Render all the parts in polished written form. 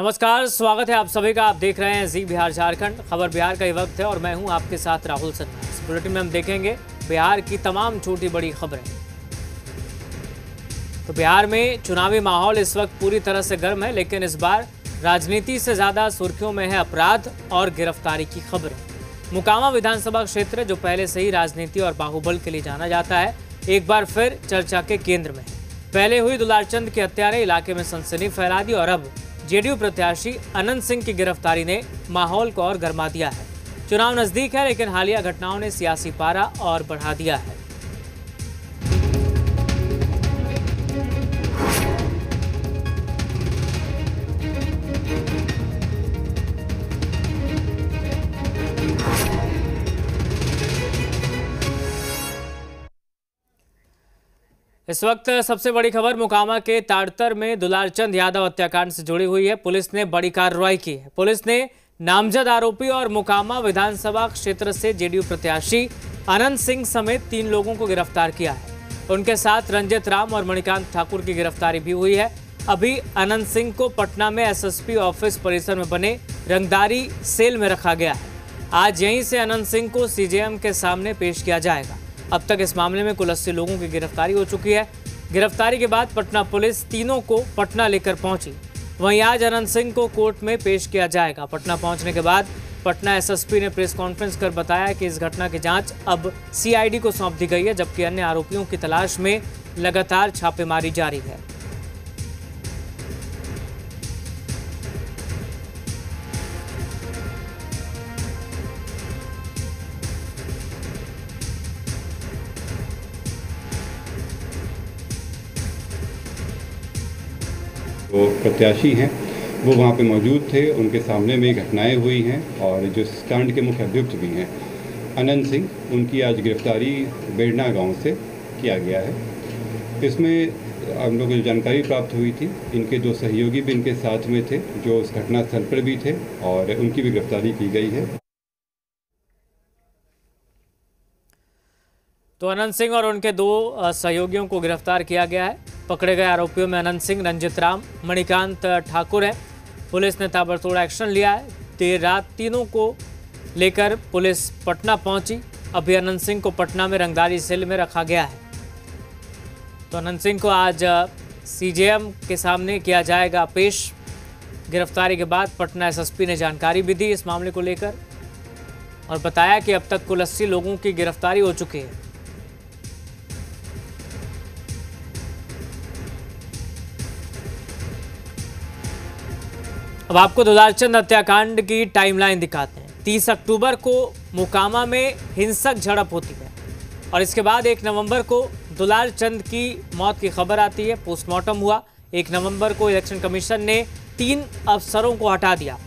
नमस्कार, स्वागत है आप सभी का। आप देख रहे हैं जी बिहार झारखंड। खबर बिहार का ये वक्त है और मैं हूं आपके साथ राहुल सन्ना। इस बुलेटिन में हम देखेंगे बिहार की तमाम छोटी बड़ी खबरें। तो बिहार में चुनावी माहौल इस वक्त पूरी तरह से गर्म है, लेकिन इस बार राजनीति से ज्यादा सुर्खियों में है अपराध और गिरफ्तारी की खबरें। मोकामा विधानसभा क्षेत्र, जो पहले से ही राजनीति और बाहुबल के लिए जाना जाता है, एक बार फिर चर्चा के केंद्र में है। पहले हुई दुलारचंद की हत्या ने इलाके में सनसनी फैला दी और अब जेडीयू प्रत्याशी अनंत सिंह की गिरफ्तारी ने माहौल को और गर्मा दिया है। चुनाव नजदीक है, लेकिन हालिया घटनाओं ने सियासी पारा और बढ़ा दिया है। इस वक्त सबसे बड़ी खबर मोकामा के ताड़तर में दुलारचंद यादव हत्याकांड से जुड़ी हुई है। पुलिस ने बड़ी कार्रवाई की है। पुलिस ने नामजद आरोपी और मोकामा विधानसभा क्षेत्र से जेडीयू प्रत्याशी अनंत सिंह समेत 3 लोगों को गिरफ्तार किया है। उनके साथ रंजित राम और मणिकांत ठाकुर की गिरफ्तारी भी हुई है। अभी अनंत सिंह को पटना में एसएसपी ऑफिस परिसर में बने रंगदारी सेल में रखा गया है। आज यहीं से अनंत सिंह को सीजेएम के सामने पेश किया जाएगा। अब तक इस मामले में कुल 80 लोगों की गिरफ्तारी हो चुकी है। गिरफ्तारी के बाद पटना पुलिस तीनों को पटना लेकर पहुंची। वहीं आज अनंत सिंह को कोर्ट में पेश किया जाएगा। पटना पहुंचने के बाद पटना एसएसपी ने प्रेस कॉन्फ्रेंस कर बताया कि इस घटना की जांच अब सीआईडी को सौंप दी गई है, जबकि अन्य आरोपियों की तलाश में लगातार छापेमारी जारी है। वो प्रत्याशी हैं वो वहाँ पे मौजूद थे। उनके सामने में घटनाएं हुई हैं और जो इस कांड के मुख्य अभियुक्त भी हैं अनंत सिंह, उनकी आज गिरफ्तारी बेड़ना गांव से किया गया है। इसमें हम लोग को जानकारी प्राप्त हुई थी, इनके 2 सहयोगी भी इनके साथ में थे जो उस घटनास्थल पर भी थे और उनकी भी गिरफ्तारी की गई है। तो अनंत सिंह और उनके 2 सहयोगियों को गिरफ्तार किया गया है। पकड़े गए आरोपियों में अनंत सिंह, रंजित राम, मणिकांत ठाकुर है। पुलिस ने ताबड़तोड़ एक्शन लिया है। देर रात तीनों को लेकर पुलिस पटना पहुंची। अभी अनंत सिंह को पटना में रंगदारी सेल में रखा गया है। तो अनंत सिंह को आज सीजेएम के सामने किया जाएगा पेश। गिरफ्तारी के बाद पटना एसएसपी ने जानकारी भी दी इस मामले को लेकर और बताया कि अब तक कुल 80 लोगों की गिरफ्तारी हो चुकी है। अब आपको दुलारचंद हत्याकांड की टाइमलाइन दिखाते हैं। 30 अक्टूबर को मोकामा में हिंसक झड़प होती है और इसके बाद 1 नवंबर को दुलारचंद की मौत की खबर आती है। पोस्टमार्टम हुआ। 1 नवंबर को इलेक्शन कमीशन ने 3 अफसरों को हटा दिया।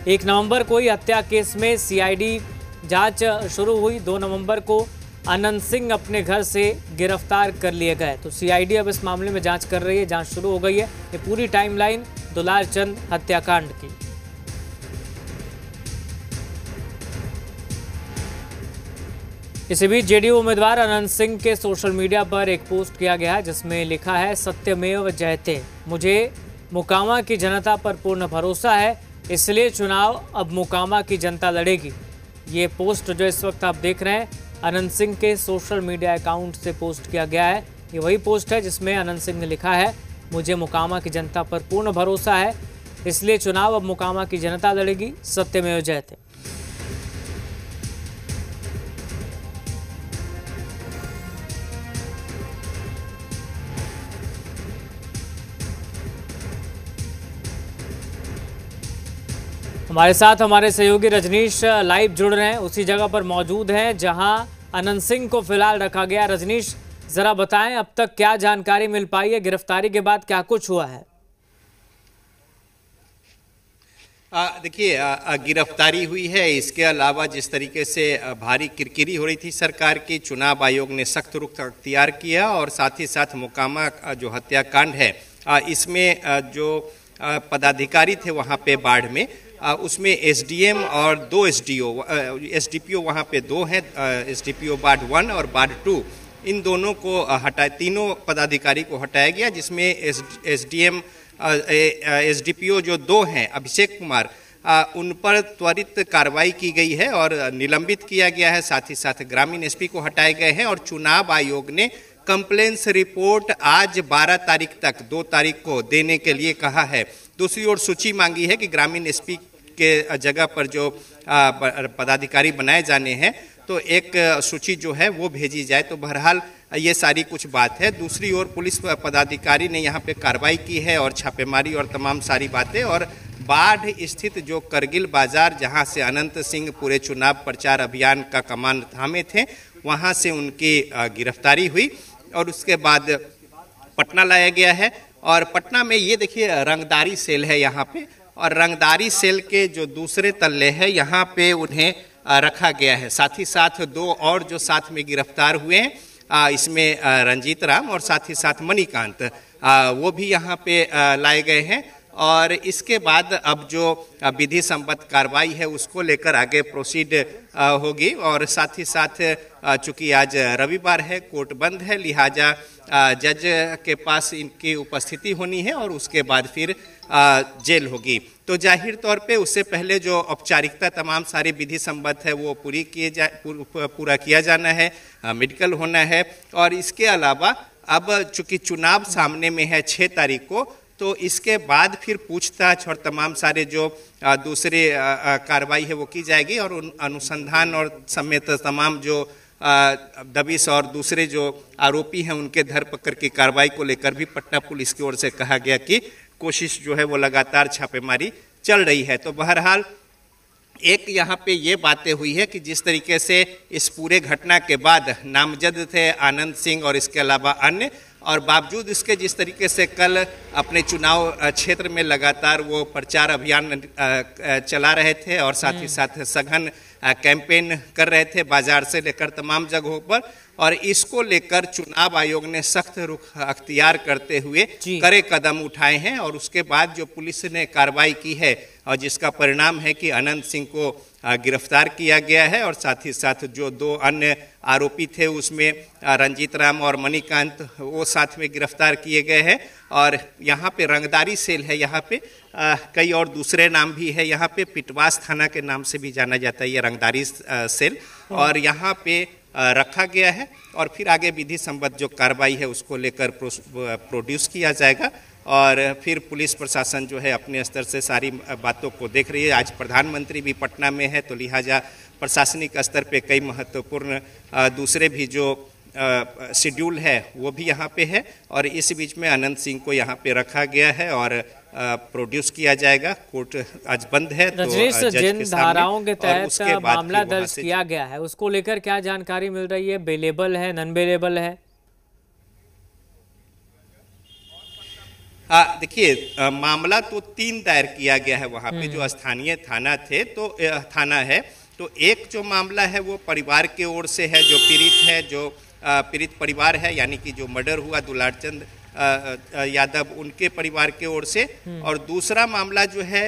1 नवंबर को ही हत्या केस में सीआईडी जांच शुरू हुई। 2 नवंबर को अनंत सिंह अपने घर से गिरफ्तार कर लिए गए। तो सीआईडी अब इस मामले में जांच कर रही है। जांच शुरू हो गई है। ये पूरी टाइमलाइन दुलारचंद हत्याकांड की। इसी बीच जेडीयू उम्मीदवार अनंत सिंह के सोशल मीडिया पर एक पोस्ट किया गया है जिसमें लिखा है, सत्यमेव जयते। मुझे मोकामा की जनता पर पूर्ण भरोसा है, इसलिए चुनाव अब मोकामा की जनता लड़ेगी। ये पोस्ट जो इस वक्त आप देख रहे हैं अनंत सिंह के सोशल मीडिया अकाउंट से पोस्ट किया गया है। ये वही पोस्ट है जिसमें अनंत सिंह ने लिखा है, मुझे मोकामा की जनता पर पूर्ण भरोसा है, इसलिए चुनाव अब मोकामा की जनता लड़ेगी। सत्यमेव जयते। हमारे साथ हमारे सहयोगी रजनीश लाइव जुड़ रहे हैं, उसी जगह पर मौजूद हैं जहां अनंत सिंह को फिलहाल रखा गया। रजनीश, जरा बताएं अब तक क्या जानकारी मिल पाई है, गिरफ्तारी के बाद क्या कुछ हुआ है? देखिए, गिरफ्तारी हुई है। इसके अलावा जिस तरीके से भारी किरकिरी हो रही थी सरकार की, चुनाव आयोग ने सख्त रुख अख्तियार किया और साथ ही साथ मोकामा जो हत्याकांड है इसमें जो पदाधिकारी थे वहाँ पे बाढ़ में, उसमें एसडीएम और 2 एसडीपीओ वहाँ पे 2 हैं, एसडीपीओ बाढ़ 1 और बाढ़ 2, इन दोनों को तीनों पदाधिकारी को हटाया गया, जिसमें एसडीएम एसडीपीओ जो 2 हैं अभिषेक कुमार, उन पर त्वरित कार्रवाई की गई है और निलंबित किया गया है। साथ ही साथ ग्रामीण एसपी को हटाए गए हैं और चुनाव आयोग ने कंप्लेंट्स रिपोर्ट आज 12 तारीख तक 2 तारीख को देने के लिए कहा है। दूसरी ओर सूची मांगी है कि ग्रामीण एसपी के जगह पर जो पदाधिकारी बनाए जाने हैं तो एक सूची जो है वो भेजी जाए। तो बहरहाल ये सारी कुछ बात है। दूसरी ओर पुलिस पदाधिकारी ने यहाँ पे कार्रवाई की है और छापेमारी और तमाम सारी बातें, और बाढ़ स्थित जो करगिल बाजार जहाँ से अनंत सिंह पूरे चुनाव प्रचार अभियान का कमान थामे थे, वहाँ से उनकी गिरफ्तारी हुई और उसके बाद पटना लाया गया है। और पटना में ये देखिए रंगदारी सेल है यहाँ पे, और रंगदारी सेल के जो दूसरे तल्ले है यहाँ पे उन्हें रखा गया है। साथ ही साथ 2 और जो साथ में गिरफ्तार हुए हैं, इसमें रंजीत राम और साथ ही साथ मणिकांत, वो भी यहाँ पे लाए गए हैं। और इसके बाद अब जो विधि सम्मत कार्रवाई है उसको लेकर आगे प्रोसीड होगी। और साथ ही साथ चूंकि आज रविवार है, कोर्ट बंद है, लिहाजा जज के पास इनकी उपस्थिति होनी है और उसके बाद फिर जेल होगी। तो जाहिर तौर पे उससे पहले जो औपचारिकता तमाम सारी विधि सम्मत है वो पूरा किया जाना है, मेडिकल होना है। और इसके अलावा अब चूंकि चुनाव सामने में है 6 तारीख को, तो इसके बाद फिर पूछताछ और तमाम सारे जो दूसरे कार्रवाई है वो की जाएगी और अनुसंधान और समेत तमाम जो दबिश और दूसरे जो आरोपी हैं उनके धरपकड़ की कार्रवाई को लेकर भी पटना पुलिस की ओर से कहा गया कि कोशिश जो है वो लगातार छापेमारी चल रही है। तो बहरहाल एक यहाँ पे ये बातें हुई है कि जिस तरीके से इस पूरे घटना के बाद नामजद थे आनंद सिंह और इसके अलावा अन्य, और बावजूद इसके जिस तरीके से कल अपने चुनाव क्षेत्र में लगातार वो प्रचार अभियान चला रहे थे और साथ ही साथ सघन कैंपेन कर रहे थे बाजार से लेकर तमाम जगहों पर, और इसको लेकर चुनाव आयोग ने सख्त रुख अख्तियार करते हुए कड़े कदम उठाए हैं। और उसके बाद जो पुलिस ने कार्रवाई की है और जिसका परिणाम है कि अनंत सिंह को गिरफ्तार किया गया है और साथ ही साथ जो 2 अन्य आरोपी थे उसमें रंजीत राम और मणिकांत वो साथ में गिरफ्तार किए गए हैं। और यहाँ पे रंगदारी सेल है, यहाँ पे कई और दूसरे नाम भी है, यहाँ पे पिटवास थाना के नाम से भी जाना जाता है ये रंगदारी सेल, और यहाँ पे रखा गया है। और फिर आगे विधि सम्मत जो कार्रवाई है उसको लेकर प्रोड्यूस किया जाएगा और फिर पुलिस प्रशासन जो है अपने स्तर से सारी बातों को देख रही है। आज प्रधानमंत्री भी पटना में है, तो लिहाजा प्रशासनिक स्तर पे कई महत्वपूर्ण दूसरे भी जो शेड्यूल है वो भी यहाँ पे है। और इस बीच में अनंत सिंह को यहाँ पे रखा गया है और प्रोड्यूस किया जाएगा। कोर्ट आज बंद है, तो जिन धाराओं के तहत मामला दर्ज किया गया है उसको लेकर क्या जानकारी मिल रही है? बेलेबल है, नॉन बेलेबल है? देखिए मामला तो 3 दायर किया गया है वहाँ पे जो स्थानीय थाना थे, तो थाना है। तो एक जो मामला है वो परिवार के ओर से है, जो पीड़ित है, जो पीड़ित परिवार है, यानी कि जो मर्डर हुआ दुलारचंद यादव उनके परिवार के ओर से। और दूसरा मामला जो है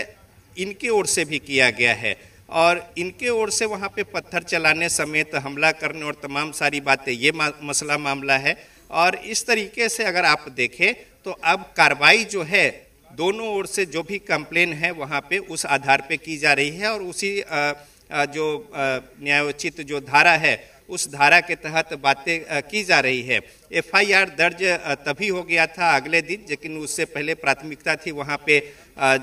इनके ओर से भी किया गया है और इनके ओर से वहाँ पे पत्थर चलाने समेत हमला करने और तमाम सारी बातें, ये मसला मामला है। और इस तरीके से अगर आप देखें तो अब कार्रवाई जो है दोनों ओर से जो भी कंप्लेन है वहाँ पे उस आधार पे की जा रही है और उसी जो न्यायोचित जो धारा है उस धारा के तहत बातें की जा रही है। एफआईआर दर्ज तभी हो गया था अगले दिन, लेकिन उससे पहले प्राथमिकता थी वहाँ पे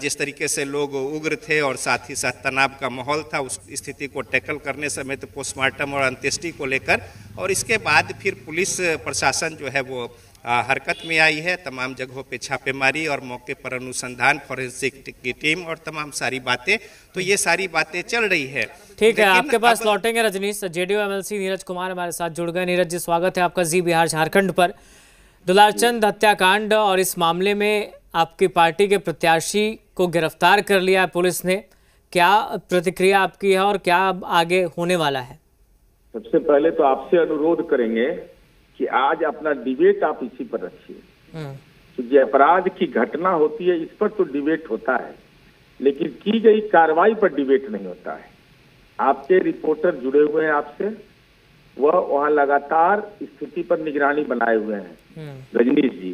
जिस तरीके से लोग उग्र थे और साथ ही साथ तनाव का माहौल था, उस स्थिति को टैकल करने समेत पोस्टमार्टम और अंत्येष्टि को लेकर। और इसके बाद फिर पुलिस प्रशासन जो है वो हरकत में आई है, तमाम जगहों पे छापेमारी और मौके पर अनुसंधान, फॉरेंसिक की टीम और तमाम सारी बातें, तो ये सारी बातें चल रही है। ठीक है, आपके पास लौटेंगे रजनीश। जेडीयू एमएलसी नीरज कुमार हमारे साथ जुड़ गए। नीरज जी, स्वागत है आपका जी बिहार झारखंड पर। दुलारचंद हत्याकांड और इस मामले में आपकी पार्टी के प्रत्याशी को गिरफ्तार कर लिया है पुलिस ने, क्या प्रतिक्रिया आपकी है और क्या आगे होने वाला है? सबसे पहले तो आपसे अनुरोध करेंगे कि आज अपना डिबेट आप इसी पर रखिए, क्योंकि अपराध की घटना होती है इस पर तो डिबेट होता है, लेकिन की गई कार्रवाई पर डिबेट नहीं होता है। आपके रिपोर्टर जुड़े हुए हैं आपसे, वह वहां लगातार स्थिति पर निगरानी बनाए हुए हैं रजनीश जी।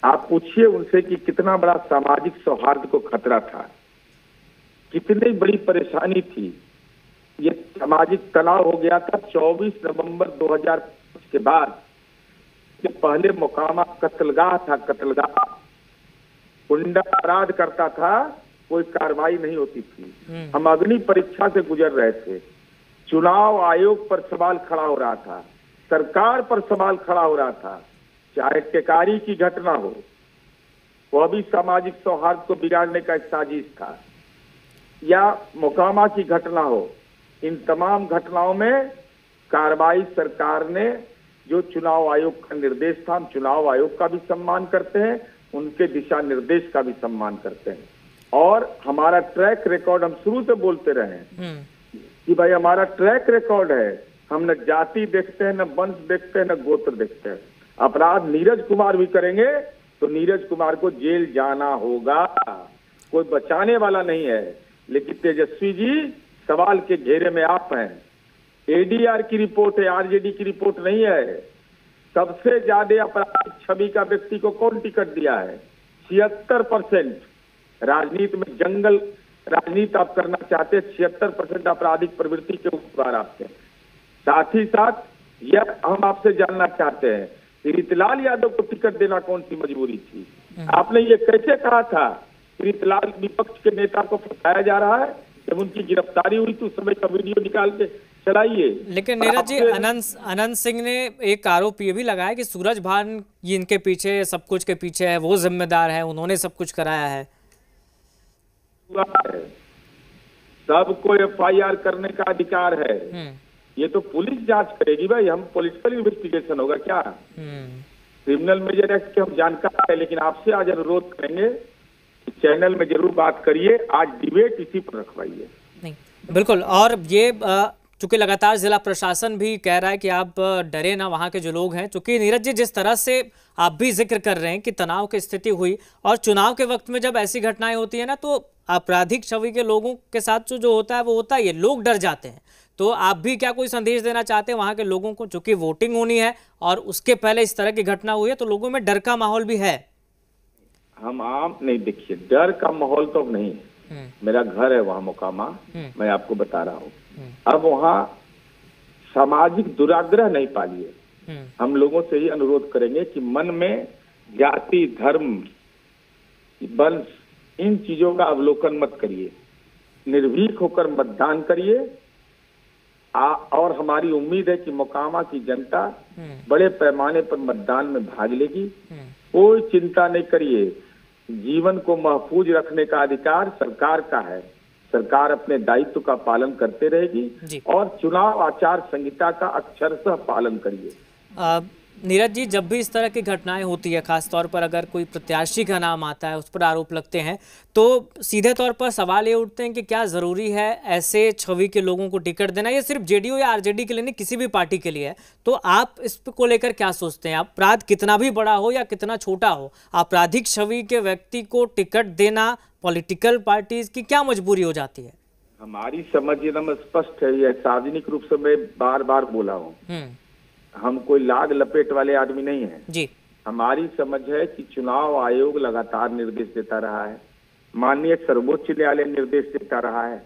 आप पूछिए उनसे कि कितना बड़ा सामाजिक सौहार्द को खतरा था, कितनी बड़ी परेशानी थी। ये सामाजिक तनाव हो गया था 24 नवंबर 2005 के बाद। कि पहले मोकामा कत्लगाह था, कत्लगाह गुंडा अपराध करता था, कोई कार्रवाई नहीं होती थी। हम अग्नि परीक्षा से गुजर रहे थे। चुनाव आयोग पर सवाल खड़ा हो रहा था, सरकार पर सवाल खड़ा हो रहा था। चाहे टेकारी की घटना हो, वह भी सामाजिक सौहार्द को बिगाड़ने का एक साजिश था, या मोकामा की घटना हो, इन तमाम घटनाओं में कार्रवाई सरकार ने, जो चुनाव आयोग का निर्देश था, हम चुनाव आयोग का भी सम्मान करते हैं, उनके दिशा निर्देश का भी सम्मान करते हैं। और हमारा ट्रैक रिकॉर्ड, हम शुरू से बोलते रहे हैं कि भाई हमारा ट्रैक रिकॉर्ड है, हम न जाति देखते हैं, न वंश देखते हैं, न गोत्र देखते हैं। अपराध नीरज कुमार भी करेंगे तो नीरज कुमार को जेल जाना होगा, कोई बचाने वाला नहीं है। लेकिन तेजस्वी जी सवाल के घेरे में आप हैं। एडीआर की रिपोर्ट है, आरजेडी की रिपोर्ट नहीं है। सबसे ज्यादा आपराधिक छवि का व्यक्ति को कौन टिकट दिया है? 76%। राजनीति में जंगल राजनीति आप करना चाहते हैं, 76% आपराधिक प्रवृत्ति के उम्मीदवार आपके। साथ ही साथ यह हम आपसे जानना चाहते हैं, रीतलाल यादव को टिकट देना कौन सी मजबूरी थी? आपने ये कैसे कहा था रीतलाल विपक्ष के नेता को फंसाया जा रहा है? जब उनकी गिरफ्तारी हुई तो उस समय का वीडियो निकाल के चलाइए। लेकिन नीरज जी, अनंत सिंह ने एक आरोप ये भी लगाया कि सूरज भान ये इनके पीछे, सब कुछ के पीछे है, वो जिम्मेदार है, उन्होंने सब कुछ कराया है। सबको एफआईआर करने का अधिकार है, ये तो पुलिस जांच करेगी भाई। हम पॉलिटिकल इन्वेस्टिगेशन होगा क्या? क्रिमिनल मेजर एक्ट के हम जानकार है, लेकिन आपसे आज अनुरोध करेंगे चैनल में जरूर बात करिए, आज डिबेट इसी पर रखवाइए। नहीं, बिल्कुल। और ये चूंकि लगातार जिला प्रशासन भी कह रहा है कि आप डरे ना, वहाँ के जो लोग हैं, चूंकि नीरज जी जिस तरह से आप भी जिक्र कर रहे हैं कि तनाव की स्थिति हुई, और चुनाव के वक्त में जब ऐसी घटनाएं होती है ना, तो आपराधिक छवि के लोगों के साथ जो होता है वो होता ही है, लोग डर जाते हैं। तो आप भी क्या कोई संदेश देना चाहते हैं वहाँ के लोगों को? चूंकि वोटिंग होनी है और उसके पहले इस तरह की घटना हुई है, तो लोगों में डर का माहौल भी है। हम आम नहीं, देखिए डर का माहौल तो नहीं है। मेरा घर है वहाँ मोकामा, मैं आपको बता रहा हूँ। अब वहाँ सामाजिक दुराग्रह नहीं पालिए। हम लोगों से ही अनुरोध करेंगे कि मन में जाति, धर्म, वंश, इन चीजों का अवलोकन मत करिए, निर्भीक होकर मतदान करिए। और हमारी उम्मीद है कि मोकामा की जनता बड़े पैमाने पर मतदान में भाग लेगी। कोई चिंता नहीं करिए, जीवन को महफूज रखने का अधिकार सरकार का है, सरकार अपने दायित्व का पालन करते रहेगी। और चुनाव आचार संहिता का अक्षरशः पालन करिए। नीरज जी, जब भी इस तरह की घटनाएं होती है, खासतौर पर अगर कोई प्रत्याशी का नाम आता है, उस पर आरोप लगते हैं, तो सीधे तौर पर सवाल ये उठते हैं कि क्या जरूरी है ऐसे छवि के लोगों को टिकट देना? ये सिर्फ जेडीयू या आरजेडी के लिए नहीं, किसी भी पार्टी के लिए है। तो आप इस को लेकर क्या सोचते हैं? अपराध कितना भी बड़ा हो या कितना छोटा हो, आपराधिक छवि के व्यक्ति को टिकट देना पॉलिटिकल पार्टीज की क्या मजबूरी हो जाती है? हमारी समझ एकदम स्पष्ट है, यह सार्वजनिक रूप से मैं बार बार बोला हूँ, हम कोई लाग लपेट वाले आदमी नहीं है जी। हमारी समझ है कि चुनाव आयोग लगातार निर्देश देता रहा है, माननीय सर्वोच्च न्यायालय निर्देश देता रहा है।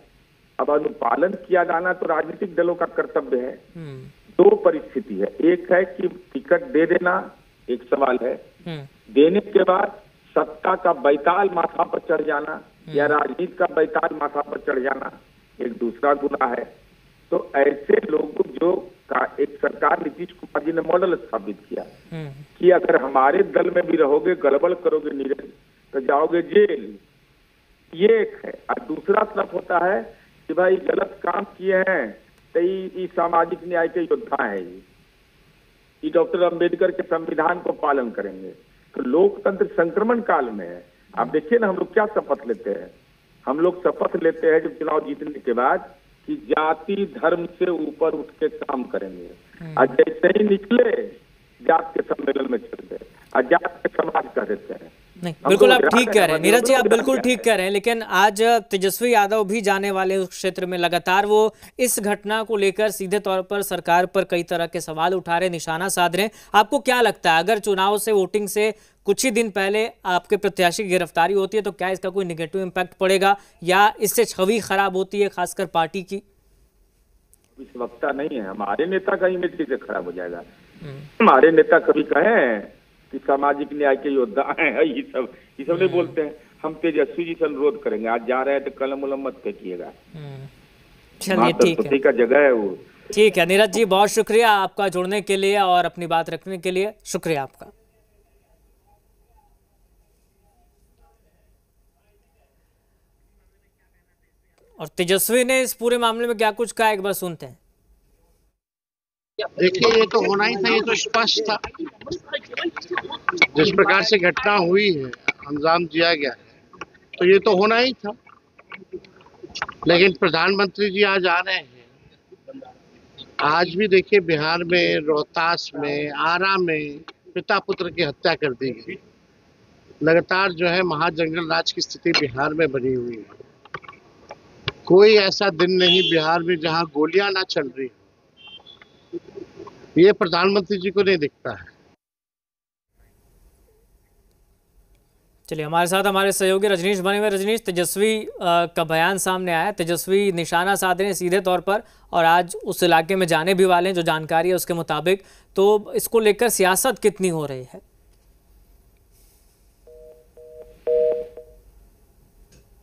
अब अनुपालन किया जाना तो राजनीतिक दलों का कर्तव्य है। दो परिस्थिति है, एक है कि टिकट दे देना, एक सवाल है, देने के बाद सत्ता का बैताल माथा पर चढ़ जाना या राजनीति का बैताल माथा पर चढ़ जाना एक दूसरा गुनाह है। तो ऐसे लोगों जो का एक सरकार नीतीश कुमार जी ने मॉडल स्थापित किया कि अगर हमारे दल में भी रहोगे, गड़बड़ करोगे नीरज, तो जाओगे जेल। ये एक है। और दूसरा तरफ होता है कि भाई गलत काम किए हैं तो ये सामाजिक न्याय के योद्धा है, ये डॉक्टर अंबेडकर के संविधान को पालन करेंगे। तो लोकतंत्र संक्रमण काल में है। आप देखिए ना, हम लोग क्या शपथ लेते हैं? हम लोग शपथ लेते हैं जब चुनाव जीतने के बाद कि जाति धर्म से ऊपर उठ के काम करेंगे। और जैसे ही निकले जात के सम्मेलन में चल गए और जात के समाज कर देते हैं। नहीं, बिल्कुल आप ठीक कह रहे हैं नीरज जी, आप बिल्कुल ठीक कह रहे हैं। लेकिन आज तेजस्वी यादव भी जाने वाले उस क्षेत्र में लगातार वो इस घटना को लेकर सीधे तौर पर सरकार पर कई तरह के सवाल उठा रहे, निशाना साध रहे हैं। आपको क्या लगता है, अगर चुनाव से, वोटिंग से कुछ ही दिन पहले आपके प्रत्याशी की गिरफ्तारी होती है, तो क्या इसका कोई निगेटिव इम्पैक्ट पड़ेगा या इससे छवि खराब होती है खासकर पार्टी की? इस वक्ता नहीं है, हमारे नेता का इमेज कैसे खराब हो जाएगा? हमारे नेता कभी कहे कि सामाजिक न्याय के योद्धा हैं, ये सब नहीं बोलते हैं। हम तेजस्वी जी से अनुरोध करेंगे, आज जा रहे हैं तो कलम उलम मत फेंकिएगा। चलिए ठीक है, का जगह है वो। ठीक है नीरज जी, बहुत शुक्रिया आपका जुड़ने के लिए और अपनी बात रखने के लिए, शुक्रिया आपका। और तेजस्वी ने इस पूरे मामले में क्या कुछ कहा, एक बार सुनते हैं। देखिए, ये तो होना ही था, ये तो स्पष्ट था। जिस प्रकार से घटना हुई है, अंजाम दिया गया है, तो ये तो होना ही था। लेकिन प्रधानमंत्री जी आज आ रहे हैं। आज भी देखिए बिहार में, रोहतास में, आरा में पिता पुत्र की हत्या कर दी गई। लगातार जो है महाजंगल राज की स्थिति बिहार में बनी हुई है। कोई ऐसा दिन नहीं बिहार में जहां गोलियां ना चल रही, ये प्रधानमंत्री जी को नहीं दिखता है। चलिए, हमारे साथ हमारे सहयोगी रजनीश बने हुए। रजनीश, तेजस्वी का बयान सामने आया, तेजस्वी निशाना साध रहे हैं सीधे तौर पर और आज उस इलाके में जाने भी वाले हैं, जो जानकारी है उसके मुताबिक। तो इसको लेकर सियासत कितनी हो रही है?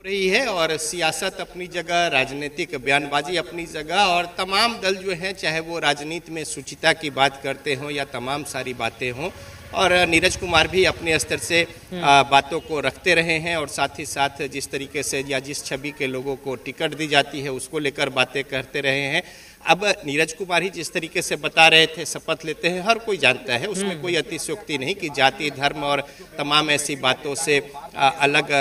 रही है और सियासत अपनी जगह, राजनीतिक बयानबाजी अपनी जगह, और तमाम दल जो हैं, चाहे वो राजनीति में शुचिता की बात करते हों या तमाम सारी बातें हों, और नीरज कुमार भी अपने स्तर से बातों को रखते रहे हैं और साथ ही साथ जिस तरीके से या जिस छवि के लोगों को टिकट दी जाती है उसको लेकर बातें करते रहे हैं। अब नीरज कुमार ही जिस तरीके से बता रहे थे, शपथ लेते हैं, हर कोई जानता है, उसमें कोई अतिशयोक्ति नहीं कि जाति, धर्म और तमाम ऐसी बातों से अलग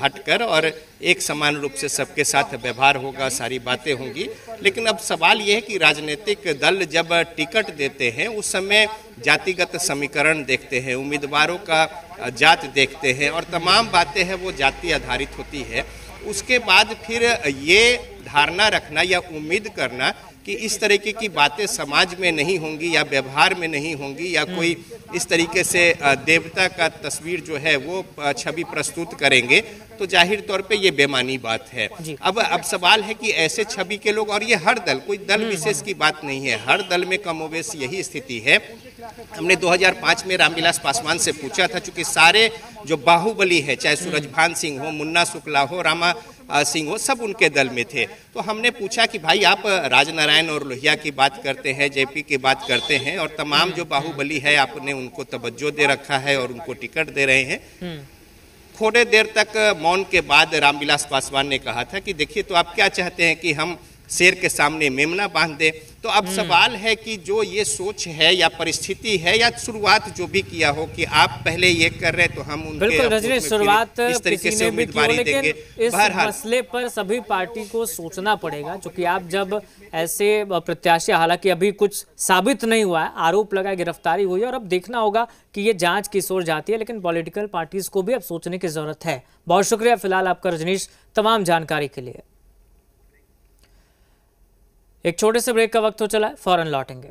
हटकर और एक समान रूप से सबके साथ व्यवहार होगा, सारी बातें होंगी। लेकिन अब सवाल यह है कि राजनीतिक दल जब टिकट देते हैं उस समय जातिगत समीकरण देखते हैं, उम्मीदवारों का जात देखते हैं और तमाम बातें हैं वो जाति आधारित होती है। उसके बाद फिर ये धारणा रखना या उम्मीद करना कि इस तरीके की बातें समाज में नहीं होंगी या व्यवहार में नहीं होंगी या कोई इस तरीके से देवता का तस्वीर जो है वो छवि प्रस्तुत करेंगे, तो जाहिर तौर पे ये बेमानी बात है। अब सवाल है कि ऐसे छवि के लोग, और ये हर दल, कोई दल विशेष की बात नहीं है, हर दल में कमोबेश यही स्थिति है। हमने 2005 में रामविलास पासवान से पूछा था, चूंकि सारे जो बाहुबली है, चाहे सूरजभान सिंह हो, मुन्ना शुक्ला हो, रामा सिंह हो, सब उनके दल में थे। तो हमने पूछा कि भाई आप राजनारायण और लोहिया की बात करते हैं, जेपी की बात करते हैं और तमाम जो बाहुबली है आपने उनको तवज्जो दे रखा है और उनको टिकट दे रहे हैं। थोड़े देर तक मौन के बाद रामविलास पासवान ने कहा था कि देखिए, तो आप क्या चाहते हैं कि हम शेर के सामने मेमना बांध दे? तो अब सवाल है कि जो ये सोच है या परिस्थिति है या शुरुआत जो भी किया हो कि आप पहले ये कर रहे तो हम उनके बिल्कुल रजनीश, शुरुआत इस तरीके से उम्मीदवारी देंगे। इस मसले पर सभी पार्टी को सोचना पड़ेगा, क्योंकि आप जब ऐसे प्रत्याशी, हालांकि अभी कुछ साबित नहीं हुआ है, आरोप लगा, गिरफ्तारी हुई है और अब देखना होगा कि ये जांच किस ओर जाती है, लेकिन पॉलिटिकल पार्टीज को भी अब सोचने की जरूरत है। बहुत शुक्रिया फिलहाल आपका रजनीश, तमाम जानकारी के लिए। एक छोटे से ब्रेक का वक्त हो चला है, फौरन लौटेंगे।